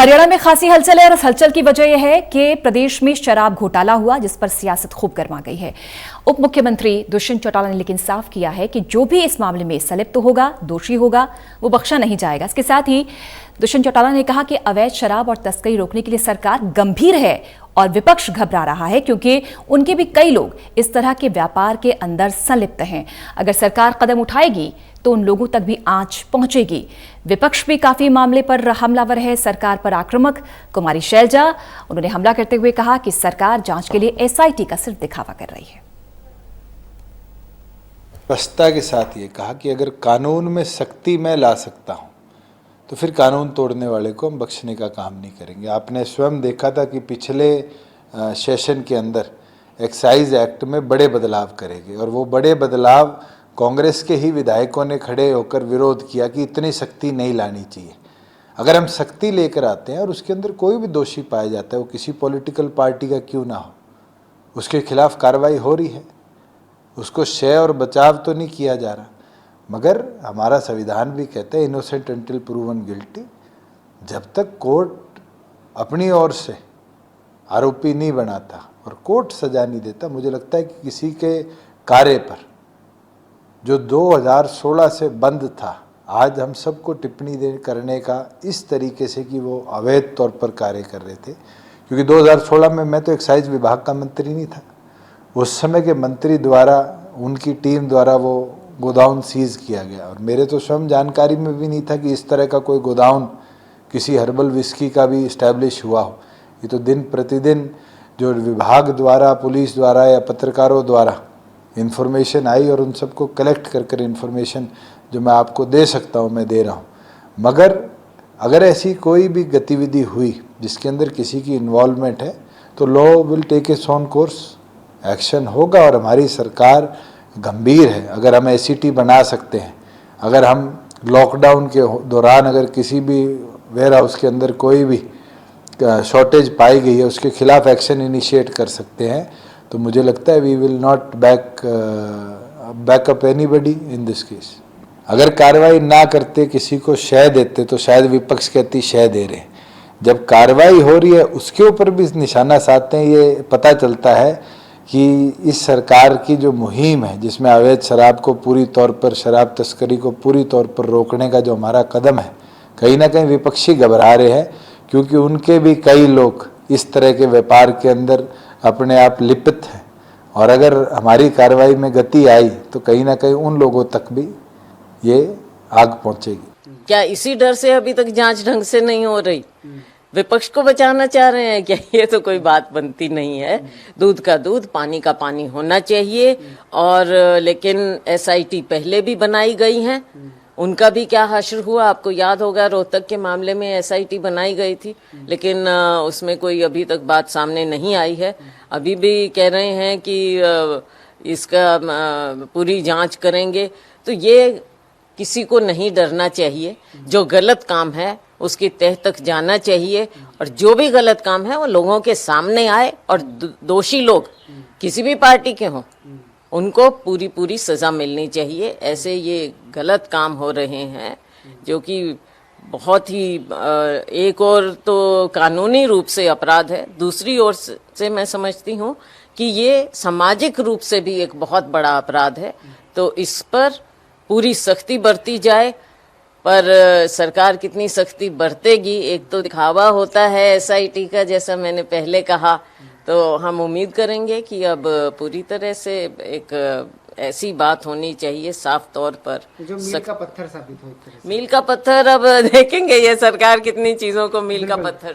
हरियाणा में खासी हलचल है और इस हलचल की वजह यह है कि प्रदेश में शराब घोटाला हुआ, जिस पर सियासत खूब गर्मा गई है। उप मुख्यमंत्री दुष्यंत चौटाला ने लेकिन साफ किया है कि जो भी इस मामले में संलिप्त होगा, दोषी होगा, वो बख्शा नहीं जाएगा। इसके साथ ही दुष्यंत चौटाला ने कहा कि अवैध शराब और तस्करी रोकने के लिए सरकार गंभीर है और विपक्ष घबरा रहा है, क्योंकि उनके भी कई लोग इस तरह के व्यापार के अंदर संलिप्त हैं। अगर सरकार कदम उठाएगी तो उन लोगों तक भी आंच पहुंचेगी। विपक्ष भी काफी मामले पर हमलावर है, सरकार पर आक्रामक। कुमारी शैलजा, उन्होंने हमला करते हुए कहा कि सरकार जांच के लिए एसआईटी का सिर्फ दिखावा कर रही है। स्पष्टता के साथ ये कहा कि अगर कानून में सख्ती मैं ला सकता हूं तो फिर कानून तोड़ने वाले को हम बख्शने का काम नहीं करेंगे। आपने स्वयं देखा था कि पिछले सेशन के अंदर एक्साइज एक्ट में बड़े बदलाव करेंगे और वो बड़े बदलाव कांग्रेस के ही विधायकों ने खड़े होकर विरोध किया कि इतनी सख्ती नहीं लानी चाहिए। अगर हम सख्ती लेकर आते हैं और उसके अंदर कोई भी दोषी पाया जाता है, वो किसी पॉलिटिकल पार्टी का क्यों ना हो, उसके खिलाफ कार्रवाई हो रही है, उसको शय और बचाव तो नहीं किया जा रहा। मगर हमारा संविधान भी कहता है इनोसेंट अंटिल प्रूवन गिल्टी। जब तक कोर्ट अपनी ओर से आरोपी नहीं बनाता और कोर्ट सजा नहीं देता, मुझे लगता है कि किसी के कार्य पर जो 2016 से बंद था, आज हम सबको टिप्पणी करने का इस तरीके से कि वो अवैध तौर पर कार्य कर रहे थे। क्योंकि 2016 में मैं तो एक्साइज विभाग का मंत्री नहीं था। उस समय के मंत्री द्वारा, उनकी टीम द्वारा वो गोदाउन सीज किया गया और मेरे तो स्वयं जानकारी में भी नहीं था कि इस तरह का कोई गोदाउन किसी हर्बल विस्की का भी इस्टेब्लिश हुआ हो। ये तो दिन प्रतिदिन जो विभाग द्वारा, पुलिस द्वारा या पत्रकारों द्वारा इन्फॉर्मेशन आई और उन सबको कलेक्ट कर इन्फॉर्मेशन जो मैं आपको दे सकता हूँ मैं दे रहा हूँ। मगर अगर ऐसी कोई भी गतिविधि हुई जिसके अंदर किसी की इन्वॉल्वमेंट है तो law will take its own course, action होगा। और हमारी सरकार गंभीर है। अगर हम एसीटी बना सकते हैं, अगर हम लॉकडाउन के दौरान अगर किसी भी वेयर हाउस के अंदर कोई भी शॉर्टेज पाई गई है, उसके खिलाफ एक्शन इनिशिएट कर सकते हैं, तो मुझे लगता है we will not back up anybody in this case. अगर कार्रवाई ना करते, किसी को शय देते, तो शायद विपक्ष कहती शय दे रहे हैं। जब कार्रवाई हो रही है उसके ऊपर भी निशाना साधते हैं, ये पता चलता है कि इस सरकार की जो मुहिम है, जिसमें अवैध शराब को पूरी तौर पर, शराब तस्करी को पूरी तौर पर रोकने का जो हमारा कदम है, कहीं ना कहीं विपक्षी घबरा रहे हैं, क्योंकि उनके भी कई लोग इस तरह के व्यापार के अंदर अपने आप लिप्त हैं। और अगर हमारी कार्रवाई में गति आई तो कहीं ना कहीं उन लोगों तक भी ये आग पहुंचेगी। क्या इसी डर से अभी तक जांच ढंग से नहीं हो रही? विपक्ष को बचाना चाह रहे हैं क्या? ये तो कोई बात बनती नहीं है। दूध का दूध, पानी का पानी होना चाहिए। और लेकिन एसआईटी पहले भी बनाई गई हैं, उनका भी क्या हश्र हुआ? आपको याद होगा रोहतक के मामले में एसआईटी बनाई गई थी, लेकिन उसमें कोई अभी तक बात सामने नहीं आई है। अभी भी कह रहे हैं कि इसका पूरी जांच करेंगे। तो ये किसी को नहीं डरना चाहिए। जो गलत काम है उसकी तह तक जाना चाहिए और जो भी गलत काम है वो लोगों के सामने आए और दोषी लोग किसी भी पार्टी के हों, उनको पूरी पूरी सजा मिलनी चाहिए। ऐसे ये गलत काम हो रहे हैं जो कि बहुत ही एक और तो कानूनी रूप से अपराध है, दूसरी ओर से मैं समझती हूँ कि ये सामाजिक रूप से भी एक बहुत बड़ा अपराध है। तो इस पर पूरी सख्ती बरती जाए। पर सरकार कितनी सख्ती बरतेगी, एक तो दिखावा होता है एसआईटी का, जैसा मैंने पहले कहा। तो हम उम्मीद करेंगे कि अब पूरी तरह से एक ऐसी बात होनी चाहिए साफ तौर पर, जो मील का पत्थर साबित हो। मील का पत्थर अब देखेंगे ये सरकार कितनी चीजों को मील का पत्थर